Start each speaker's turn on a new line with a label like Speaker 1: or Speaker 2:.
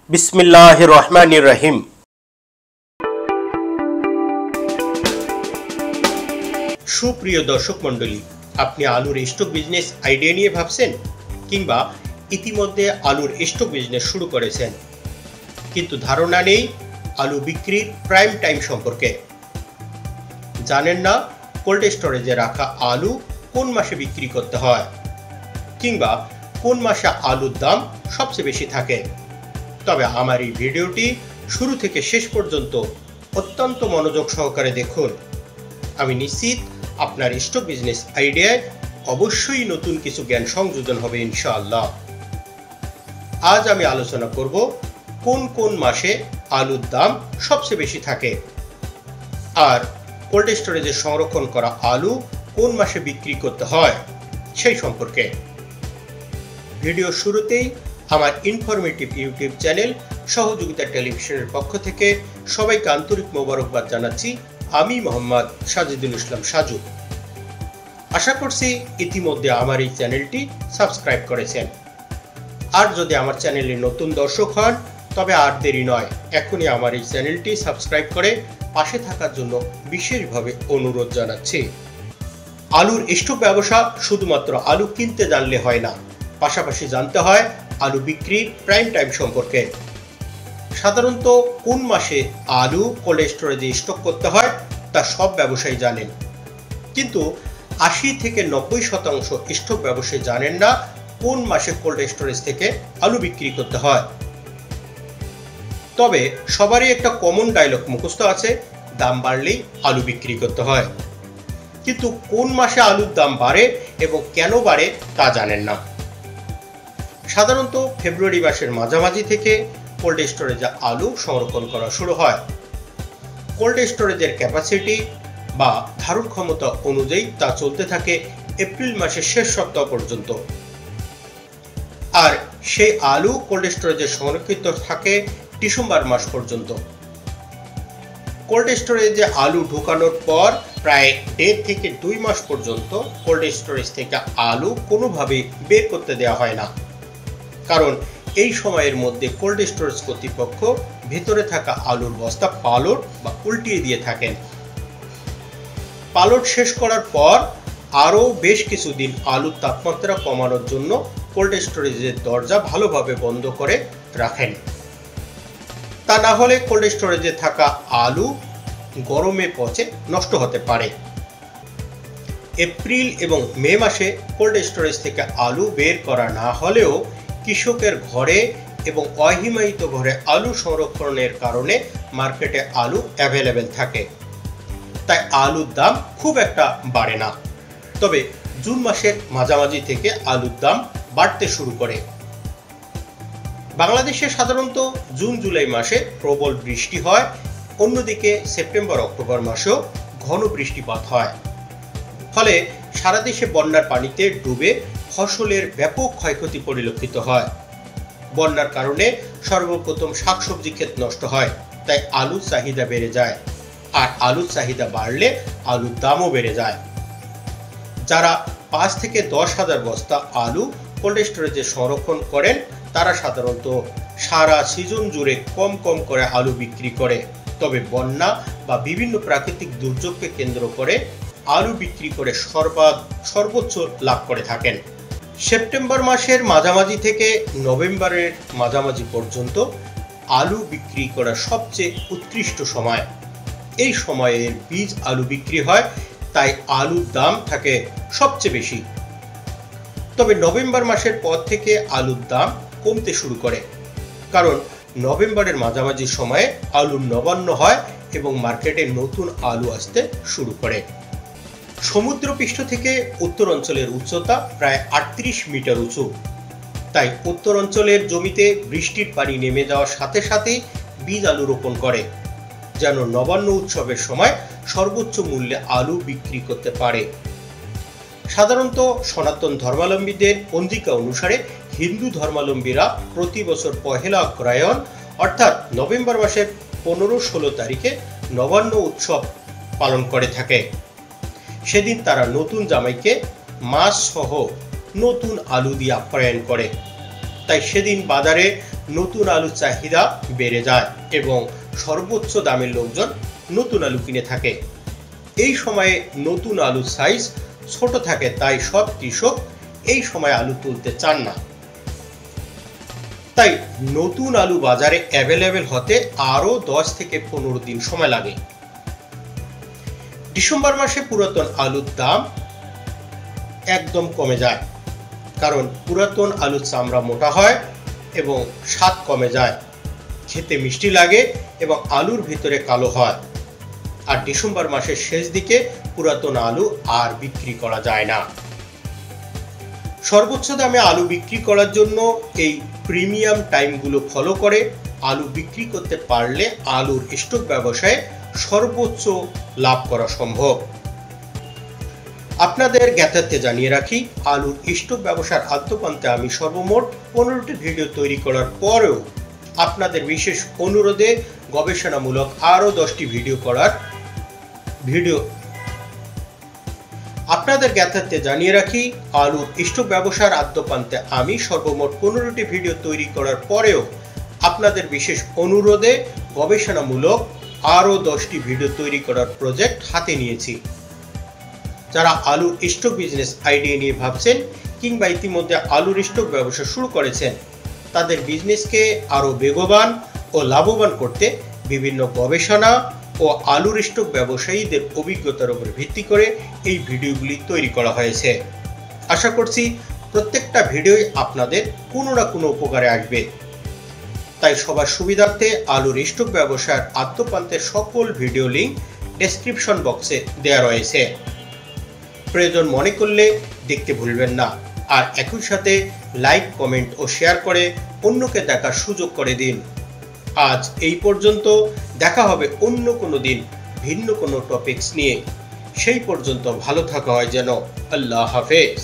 Speaker 1: বিসমিল্লাহির রহমানির রহিম। সুপ্রিয় দর্শক মণ্ডলী, আপনি আলুর স্টক বিজনেস আইডিয়া নিয়ে ভাবছেন কিংবা ইতিমধ্যে আলুর স্টক বিজনেস শুরু করেছেন, কিন্তু ধারণা নেই আলু বিক্রির প্রাইম টাইম সম্পর্কে। জানেন না কোল্ড স্টোরেজে রাখা আলু কোন মাসে বিক্রি করতে হয় কিংবা কোন মাসে আলুর দাম সবচেয়ে বেশি থাকে। তবে আমার এই ভিডিওটি শুরু থেকে শেষ পর্যন্ত অত্যন্ত মনোযোগ সহকারে দেখুন। আমি নিশ্চিত আপনার স্টক বিজনেস আইডিয়ায় অবশ্যই নতুন কিছু জ্ঞান সংযোজন হবে ইনশাআল্লাহ। আজ আমি আলোচনা করব কোন কোন মাসে আলুর দাম সবচেয়ে বেশি থাকে আর কোল্ড স্টোরেজে সংরক্ষণ করা আলু কোন মাসে বিক্রি করতে হয় সেই সম্পর্কে। ভিডিও শুরুতেই আমার ইনফরমেটিভ ইউটিউব চ্যানেল সহযোগিতা টেলিভিশনের পক্ষ থেকে সবাইকে আন্তরিক মোবারকবাদ জানাচ্ছি। আমি মোহাম্মদ সাজিদুল ইসলাম সাজু। আশা করছি ইতিমধ্যে আমার এই চ্যানেলটি সাবস্ক্রাইব করেছেন। আর যদি আমার চ্যানেলে নতুন দর্শক হন তবে আর দেরি নয়, এখনই আমার এই চ্যানেলটি সাবস্ক্রাইব করে পাশে থাকার জন্য বিশেষভাবে অনুরোধ জানাচ্ছি। আলুর স্টক ব্যবসা শুধুমাত্র আলু কিনতে জানলে হয় না, পাশাপাশি জানতে হয় আলু বিক্রির প্রাইম টাইম সম্পর্কে। সাধারণত কোন মাসে আলু কোল্ড স্টোরেজে স্টক করতে হয় তা সব ব্যবসায়ী জানেন, কিন্তু ৮০ থেকে ৯০% স্টক ব্যবসায়ী জানেন না কোন মাসে কোল্ড স্টোরেজ থেকে আলু বিক্রি করতে হয়। তবে সবারই একটা কমন ডায়লগ মুখস্থ আছে, দাম বাড়লেই আলু বিক্রি করতে হয়। কিন্তু কোন মাসে আলুর দাম বাড়ে এবং কেন বাড়ে তা জানেন না। সাধারণত ফেব্রুয়ারি মাসের মাঝামাঝি থেকে কোল্ড স্টোরেজে আলু সংরক্ষণ করা শুরু হয়। কোল্ড স্টোরেজের ক্যাপাসিটি বা ধারণ ক্ষমতা অনুযায়ী তা চলতে থাকে এপ্রিল মাসের শেষ সপ্তাহ পর্যন্ত, আর সেই আলু কোল্ড স্টোরেজে সংরক্ষিত থাকে ডিসেম্বর মাস পর্যন্ত। কোল্ড স্টোরেজে আলু ঢোকানোর পর প্রায় ১.৫ থেকে ২ মাস পর্যন্ত কোল্ড স্টোরেজ থেকে আলু কোনোভাবেই বের করতে দেওয়া হয় না, কারণ এই সময়ের মধ্যে কোল্ড স্টোরেজ কর্তৃপক্ষ ভেতরে থাকা আলুর বস্তা পালট বা উল্টিয়ে দিয়ে থাকেন। পালট শেষ করার পর আরও বেশ কিছুদিন আলুর তাপমাত্রা কমানোর জন্য কোল্ড স্টোরেজের দরজা ভালোভাবে বন্ধ করে রাখেন। তা না হলে কোল্ড স্টোরেজে থাকা আলু গরমে পচে নষ্ট হতে পারে। এপ্রিল এবং মে মাসে কোল্ড স্টোরেজ থেকে আলু বের করা না হলেও কৃষকের ঘরে এবং অহিমায়িত ঘরে আলু সংরক্ষণের কারণে মার্কেটে আলু অ্যাভেলেবেল থাকে, তাই আলুর দাম খুব একটা বাড়ে না। তবে জুন মাসের মাঝামাঝি থেকে আলুর দাম বাড়তে শুরু করে। বাংলাদেশে সাধারণত জুন জুলাই মাসে প্রবল বৃষ্টি হয়, অন্যদিকে সেপ্টেম্বর অক্টোবর মাসেও ঘন বৃষ্টিপাত হয়। ফলে সারা দেশে বন্যার পানিতে ডুবে ফসলের ব্যাপক ক্ষয়ক্ষতি পরিলক্ষিত হয়। বন্যার কারণে সর্বপ্রথম শাকসবজি ক্ষেত নষ্ট হয়, তাই আলুর চাহিদা বেড়ে যায়, আর আলুর চাহিদা বাড়লে আলুর দামও বেড়ে যায়। যারা ৫ থেকে ১০,০০০ বস্তা আলু কোল্ড স্টোরেজে সংরক্ষণ করেন তারা সাধারণত সারা সিজন জুড়ে কম কম করে আলু বিক্রি করে, তবে বন্যা বা বিভিন্ন প্রাকৃতিক দুর্যোগকে কেন্দ্র করে আলু বিক্রি করে সর্বোচ্চ লাভ করে থাকেন। সেপ্টেম্বর মাসের মাঝামাঝি থেকে নভেম্বরের মাঝামাঝি পর্যন্ত আলু বিক্রি করার সবচেয়ে উৎকৃষ্ট সময়। এই সময়ের বীজ আলু বিক্রি হয়, তাই আলুর দাম থাকে সবচেয়ে বেশি। তবে নভেম্বর মাসের পর থেকে আলুর দাম কমতে শুরু করে, কারণ নভেম্বরের মাঝামাঝি সময়ে আলুর নবান্ন হয় এবং মার্কেটে নতুন আলু আসতে শুরু করে। সমুদ্রপৃষ্ঠ থেকে উত্তর অঞ্চলের উচ্চতা প্রায় ৩৮ মিটার উঁচু, তাই উত্তর অঞ্চলের জমিতে বৃষ্টির পানি নেমে যাওয়ার সাথে সাথে বীজ আলু রোপণ করে, যেন নবান্ন উৎসবের সময় সর্বোচ্চ মূল্যে আলু বিক্রি করতে পারে। সাধারণত সনাতন ধর্মাবলম্বীদের পঞ্জিকা অনুসারে হিন্দু ধর্মাবলম্বীরা প্রতি বছর পহেলা অগ্রহায়ণ অর্থাৎ নভেম্বর মাসের ১৫-১৬ তারিখে নবান্ন উৎসব পালন করে থাকে। সেদিন তারা নতুন জামাইকে মাছ সহ নতুন আলু দিয়ে আপ্যায়ন করে, তাই সেদিন বাজারে নতুন আলুর চাহিদা বেড়ে যায় এবং সর্বোচ্চ দামের লোকজন নতুন আলু কিনে থাকে। এই সময়ে নতুন আলুর সাইজ ছোট থাকে, তাই সব কৃষক এই সময় আলু তুলতে চান না। তাই নতুন আলু বাজারে অ্যাভেলেবেল হতে আরও 10 থেকে 15 দিন সময় লাগে। ডিসেম্বর মাসে পুরাতন আলুর দাম একদম কমে যায়, কারণ পুরাতন আলুর চামড়া মোটা হয় এবং স্বাদ কমে যায়, খেতে মিষ্টি লাগে এবং আলুর ভিতরে কালো হয়। আর ডিসেম্বর মাসের শেষ দিকে পুরাতন আলু আর বিক্রি করা যায় না। সর্বোচ্চ দামে আলু বিক্রি করার জন্য এই প্রিমিয়াম টাইমগুলো ফলো করে আলু বিক্রি করতে পারলে আলুর স্টক ব্যবসায় সর্বোচ্চ লাভ করা সম্ভব। আপনাদের জ্ঞাতার্থে জানিয়ে রাখি, আলুর স্টক ব্যবসার আদ্যপ্রান্তে আমি সর্বমোট 15টি ভিডিও তৈরি করার পরেও আপনাদের বিশেষ অনুরোধে গবেষণামূলক আরও 10টি ভিডিও করার আপনাদের জ্ঞাতার্থে জানিয়ে রাখি, আলুর স্টক ব্যবসার আদ্যপ্রান্তে আমি সর্বমোট 15টি ভিডিও তৈরি করার পরেও আপনাদের বিশেষ অনুরোধে গবেষণামূলক আরও 10টি ভিডিও তৈরি করার প্রজেক্ট হাতে নিয়েছি। যারা আলুর স্টক বিজনেস আইডিয়া নিয়ে ভাবছেন কিংবা ইতিমধ্যে আলুর স্টক ব্যবসা শুরু করেছেন, তাদের বিজনেসকে আরও বেগবান ও লাভবান করতে বিভিন্ন গবেষণা ও আলুর স্টক ব্যবসায়ীদের অভিজ্ঞতার উপর ভিত্তি করে এই ভিডিওগুলি তৈরি করা হয়েছে। আশা করছি প্রত্যেকটা ভিডিওই আপনাদের কোনো না কোনো উপকারে আসবে। তাই সবার সুবিধার্থে আলুর স্টক ব্যবসার আদ্যপ্রান্তের সকল ভিডিও লিঙ্ক ডেসক্রিপশন বক্সে দেওয়া রয়েছে। প্রয়োজন মনে করলে দেখতে ভুলবেন না, আর একই সাথে লাইক, কমেন্ট ও শেয়ার করে অন্যকে দেখার সুযোগ করে দিন। আজ এই পর্যন্ত, দেখা হবে অন্য কোনো দিন ভিন্ন কোনো টপিকস নিয়ে। সেই পর্যন্ত ভালো থাকা হয় যেন। আল্লাহ হাফেজ।